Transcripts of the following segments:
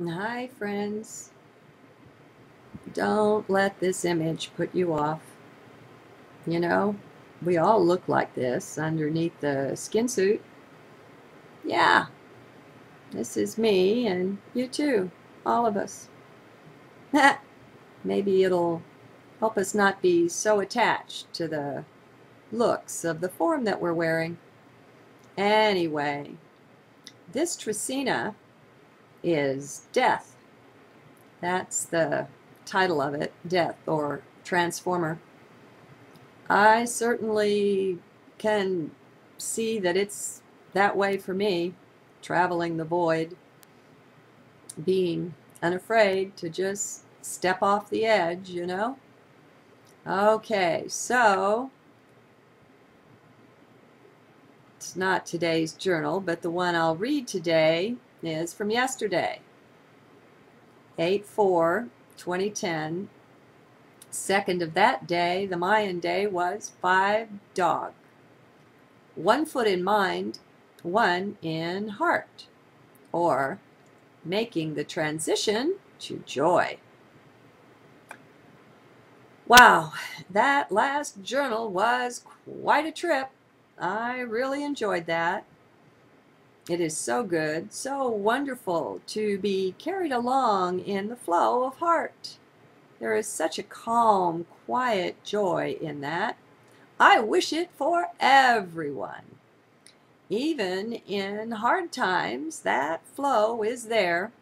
Hi, friends. Don't let this image put you off. You know, we all look like this underneath the skin suit. Yeah, this is me and you too. All of us. Maybe it'll help us not be so attached to the looks of the form that we're wearing. Anyway, this Tracina is death. That's the title of it, Death or Transformer. I certainly can see that it's that way for me, traveling the void, being unafraid to just step off the edge, you know? Okay, so it's not today's journal, but the one I'll read today is from yesterday, 8/4/2010. Second of that day, the Mayan day, was 5 dog. 1 foot in mind, 1 in heart, or making the transition to joy. Wow, that last journal was quite a trip. I really enjoyed that. It is so good, so wonderful to be carried along in the flow of heart. There is such a calm, quiet joy in that. I wish it for everyone. Even in hard times, that flow is there.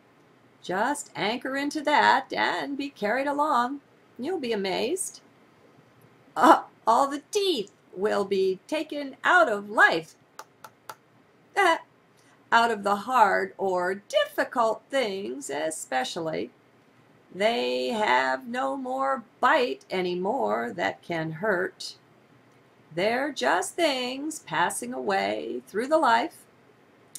Just anchor into that and be carried along. You'll be amazed. All the teeth will be taken out of life, out of the hard or difficult things especially. They have no more bite anymore that can hurt. They're just things passing away through the life.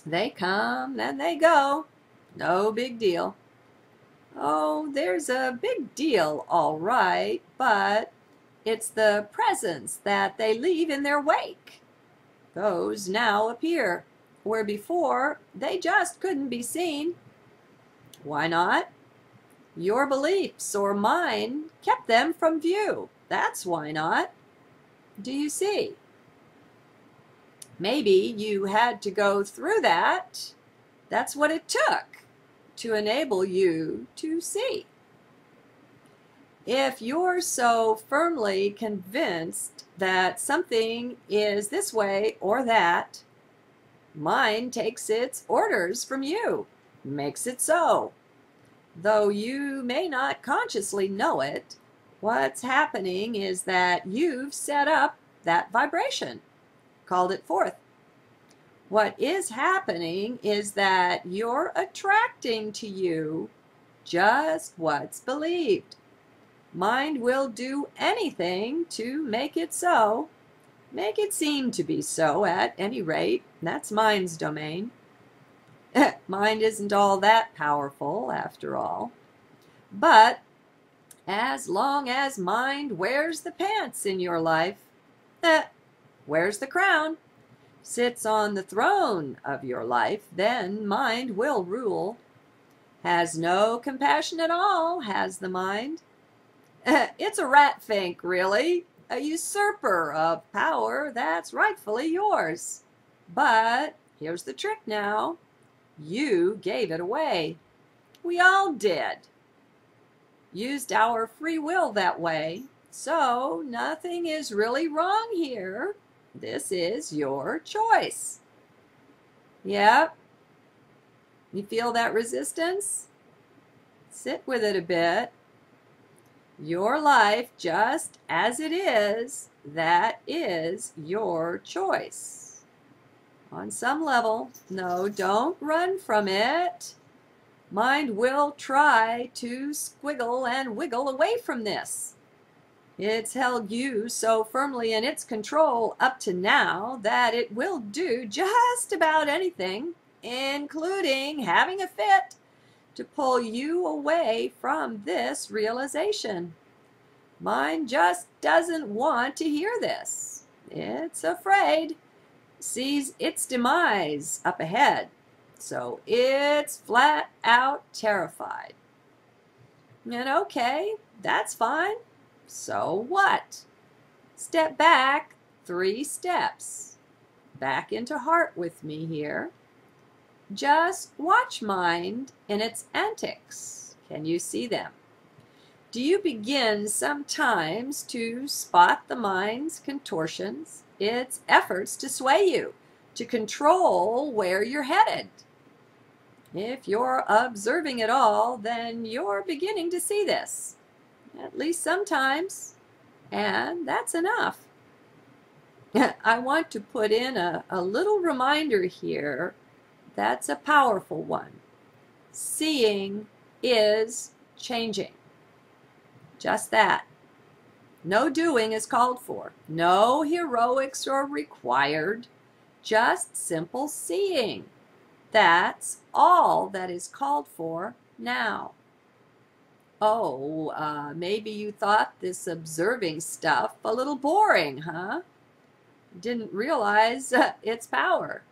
They come and they go. No big deal. Oh, there's a big deal, all right, but it's the presence that they leave in their wake. Those now appear, where before they just couldn't be seen. Why not? Your beliefs or mine kept them from view. That's why not. Do you see? Maybe you had to go through that. That's what it took to enable you to see. If you're so firmly convinced that something is this way or that, mind takes its orders from you, makes it so. Though you may not consciously know it, what's happening is that you've set up that vibration, called it forth. What is happening is that you're attracting to you just what's believed. Mind will do anything to make it so, make it seem to be so at any rate. That's mind's domain. Mind isn't all that powerful after all. But as long as mind wears the pants in your life, wears the crown, sits on the throne of your life, then mind will rule. Has no compassion at all, has the mind. It's a rat fink, really, a usurper of power that's rightfully yours. But here's the trick now. You gave it away. We all did. Used our free will that way. So nothing is really wrong here. This is your choice. Yep. You feel that resistance? Sit with it a bit. Your life just as it is, that is your choice. On some level, no, don't run from it. Mind will try to squiggle and wiggle away from this. It's held you so firmly in its control up to now that it will do just about anything, including having a fit, to pull you away from this realization. Mind just doesn't want to hear this. It's afraid. Sees its demise up ahead. So it's flat out terrified. And okay, that's fine. So what? Step back 3 steps. Back into heart with me here. Just watch mind in its antics. Can you see them? Do you begin sometimes to spot the mind's contortions, its efforts to sway you, to control where you're headed? If you're observing it all, then you're beginning to see this, at least sometimes, and that's enough. I want to put in a little reminder here that's a powerful one. Seeing is changing. Just that. No doing is called for. No heroics are required. Just simple seeing. That's all that is called for now. Oh, maybe you thought this observing stuff a little boring, huh? Didn't realize its power.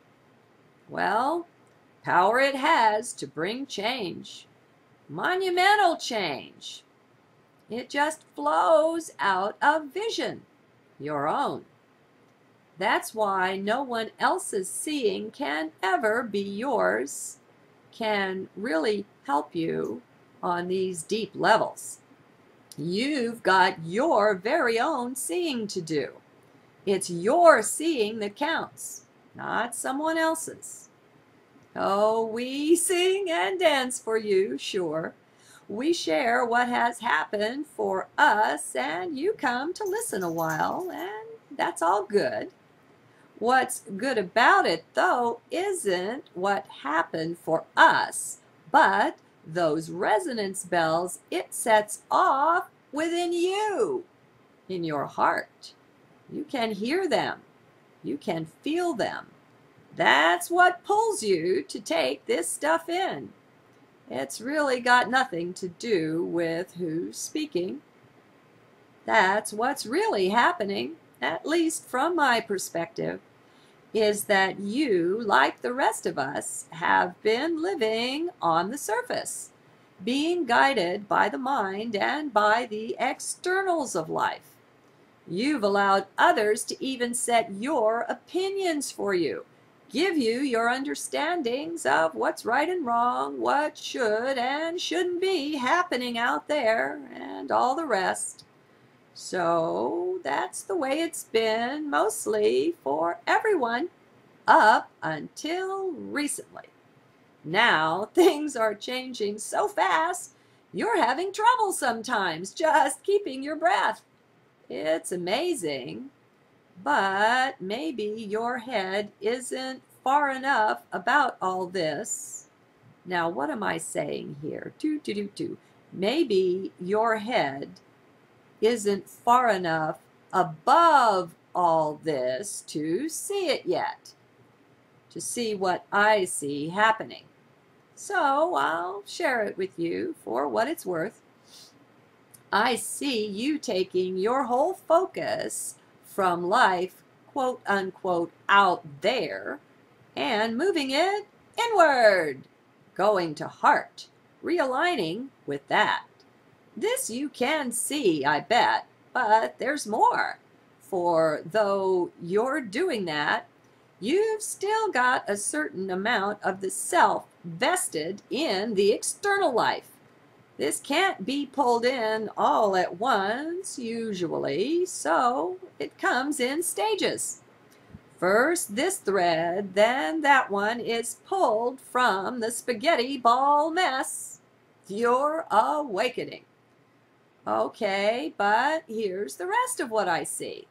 Well, power it has to bring change. Monumental change. It just flows out of vision, your own. That's why no one else's seeing can ever be yours, can really help you on these deep levels. You've got your very own seeing to do. It's your seeing that counts, not someone else's. Oh, we sing and dance for you, sure. We share what has happened for us, and you come to listen a while, and that's all good. What's good about it, though, isn't what happened for us, but those resonance bells it sets off within you, in your heart. You can hear them. You can feel them. That's what pulls you to take this stuff in. It's really got nothing to do with who's speaking. That's what's really happening, at least from my perspective, is that you, like the rest of us, have been living on the surface, being guided by the mind and by the externals of life. You've allowed others to even set your opinions for you, give you your understandings of what's right and wrong, what should and shouldn't be happening out there, and all the rest. So that's the way it's been mostly for everyone up until recently. Now things are changing so fast, you're having trouble sometimes just keeping your breath. It's amazing, but maybe your head isn't far enough about all this. Now, what am I saying here? Maybe your head isn't far enough above all this to see it yet, to see what I see happening. So I'll share it with you for what it's worth. I see you taking your whole focus from life, quote unquote, out there, and moving it inward, going to heart, realigning with that. This you can see, I bet, but there's more. For though you're doing that, you've still got a certain amount of the self vested in the external life. This can't be pulled in all at once, usually, so it comes in stages. First this thread, then that one is pulled from the spaghetti ball mess. You're awakening. Okay, but here's the rest of what I see.